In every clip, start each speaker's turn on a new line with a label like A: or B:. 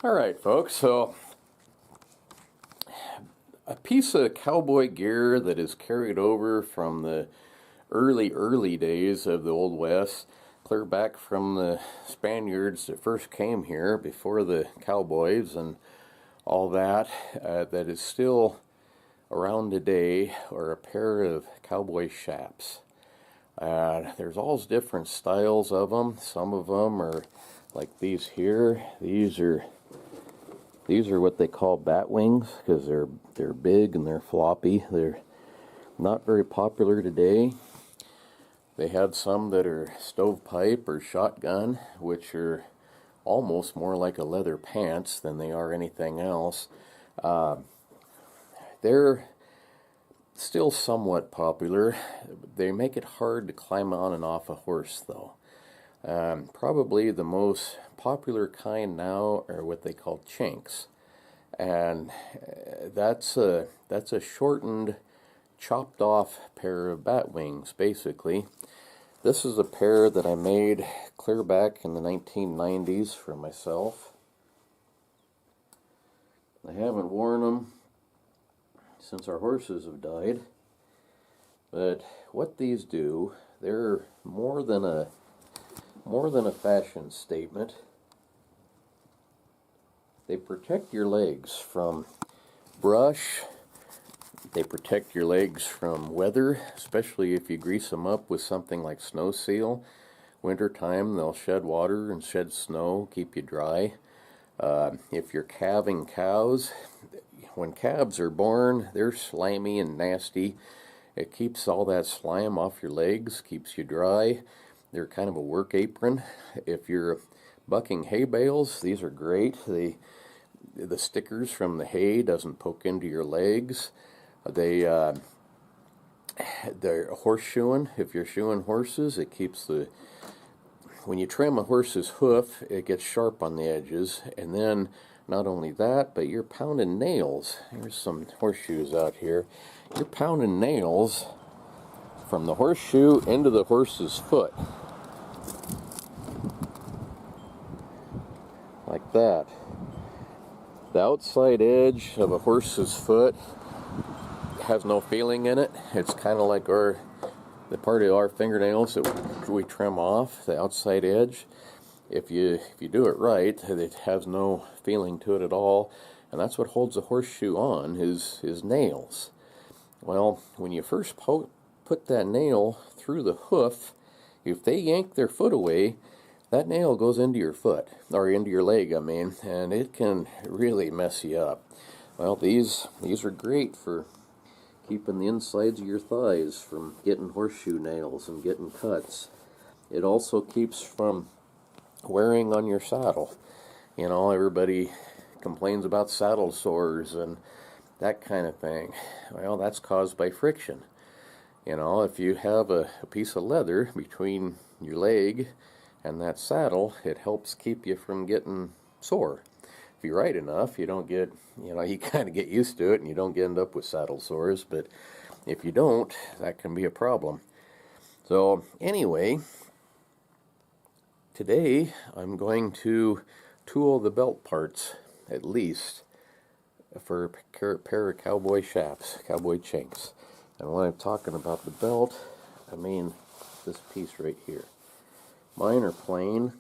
A: Alright folks, so a piece of cowboy gear that is carried over from the early days of the Old West, clear back from the Spaniards that first came here before the cowboys and all that, that is still around today, are a pair of Cowboy Chaps. There's all different styles of them. Some of them are like these here. These are what they call bat wings because they're big and they're floppy. They're not very popular today. They had some that are stovepipe or shotgun, which are almost more like a leather pants than they are anything else. They're still somewhat popular. They make it hard to climb on and off a horse, though. Probably the most popular kind now are what they call Chinks, and that's a shortened, chopped off pair of bat wings, basically. This is a pair that I made clear back in the 1990s for myself. I haven't worn them since our horses have died, but what these do, they're more than a fashion statement. They protect your legs from brush. They protect your legs from weather, especially if you grease them up with something like Snow Seal. Wintertime, they'll shed water and shed snow, keep you dry. If you're calving cows, when calves are born, they're slimy and nasty. It keeps all that slime off your legs, keeps you dry. They're kind of a work apron. If you're bucking hay bales, these are great. The stickers from the hay doesn't poke into your legs. They're horseshoeing. If you're shoeing horses, it keeps when you trim a horse's hoof, it gets sharp on the edges. And then not only that, but you're pounding nails. Here's some horseshoes out here. You're pounding nails from the horseshoe into the horse's foot. Like that. The outside edge of a horse's foot has no feeling in it. It's kind of like the part of our fingernails that we trim off, the outside edge. If you do it right, it has no feeling to it at all, and that's what holds a horseshoe on, is nails. Well, when you first put that nail through the hoof, if they yank their foot away, that nail goes into your foot, or into your leg, I mean, and it can really mess you up. Well, these are great for keeping the insides of your thighs from getting horseshoe nails and getting cuts. It also keeps from wearing on your saddle. You know, everybody complains about saddle sores and that kind of thing. Well, that's caused by friction. You know, if you have a piece of leather between your leg and that saddle, it helps keep you from getting sore. If you're right enough, you don't get, you kind of get used to it and you don't end up with saddle sores, but if you don't, that can be a problem. So anyway, today I'm going to tool the belt parts, at least, for a pair of Cowboy Chaps, Cowboy Chinks. And when I'm talking about the belt, I mean this piece right here. Mine are plain.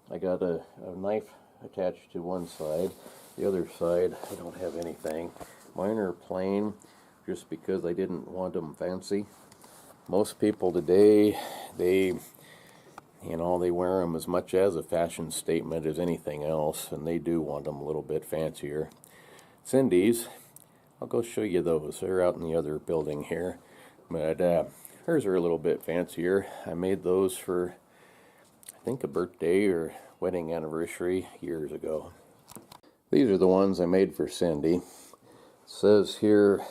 A: I got a knife attached to one side. The other side, I don't have anything. Mine are plain just because I didn't want them fancy. Most people today, they wear them as much as a fashion statement as anything else, and they do want them a little bit fancier. Cindy's, I'll go show you those. They're out in the other building here. But hers are a little bit fancier. I made those for, I think, a birthday or wedding anniversary years ago. These are the ones I made for Cindy. It says here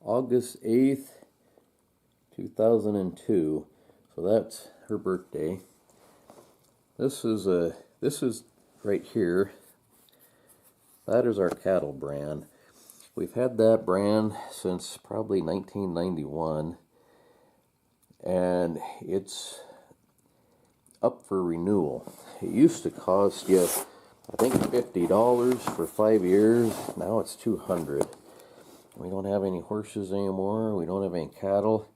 A: August 8th, 2002. So that's her birthday. This is right here. That is our cattle brand. We've had that brand since probably 1991, and it's up for renewal. It used to cost you, I think, $50 for 5 years. Now it's $200. We don't have any horses anymore. We don't have any cattle.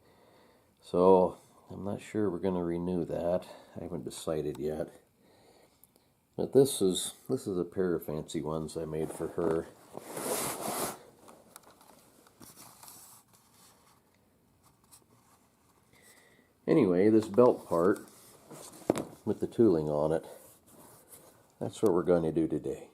A: So I'm not sure we're going to renew that. I haven't decided yet. But this is a pair of fancy ones I made for her. Anyway, this belt part with the tooling on it, that's what we're going to do today.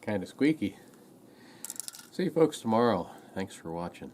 A: Kind of squeaky. See you folks tomorrow. Thanks for watching.